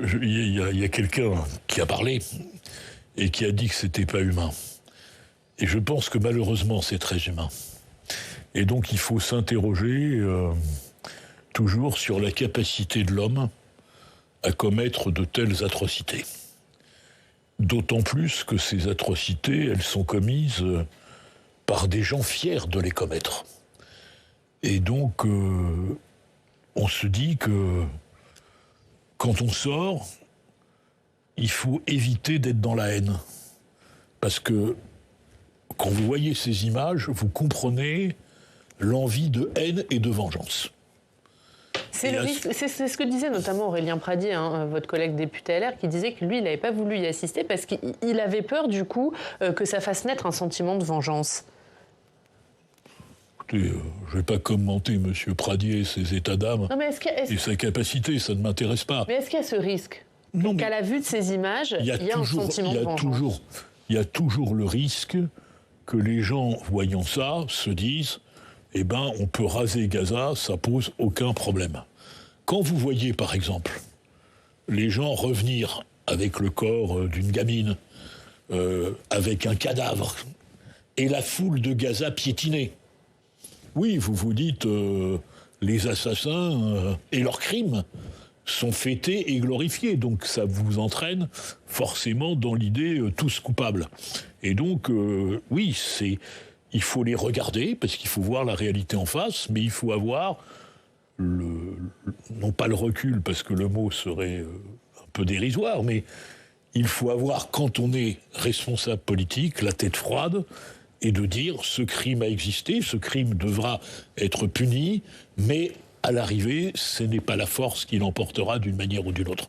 Il y a quelqu'un qui a parlé et qui a dit que c'était pas humain. Et je pense que malheureusement, c'est très humain. Et donc, il faut s'interroger toujours sur la capacité de l'homme à commettre de telles atrocités. D'autant plus que ces atrocités, elles sont commises par des gens fiers de les commettre. Et donc, on se dit que quand on sort, il faut éviter d'être dans la haine. Parce que quand vous voyez ces images, vous comprenez l'envie de haine et de vengeance. C'est ce que disait notamment Aurélien Pradier, votre collègue député LR, qui disait que lui, il n'avait pas voulu y assister parce qu'il avait peur, du coup, que ça fasse naître un sentiment de vengeance. Écoutez, je ne vais pas commenter M. Pradier, ses états d'âme et sa capacité, ça ne m'intéresse pas. Mais est-ce qu'il y a ce risque qu'à la vue de ces images, il y a un sentiment de vengeance? Il y a toujours le risque que les gens, voyant ça, se disent « Eh ben, on peut raser Gaza, ça pose aucun problème ». Quand vous voyez, par exemple, les gens revenir avec le corps d'une gamine, avec un cadavre, et la foule de Gaza piétinée, oui, vous vous dites les assassins et leurs crimes sont fêtés et glorifiés. Donc ça vous entraîne forcément dans l'idée tous coupables. Et donc, oui, il faut les regarder, parce qu'il faut voir la réalité en face, mais il faut avoir, non pas le recul, parce que le mot serait un peu dérisoire, mais il faut avoir, quand on est responsable politique, la tête froide, et de dire ce crime a existé, ce crime devra être puni, mais à l'arrivée, ce n'est pas la force qui l'emportera d'une manière ou d'une autre.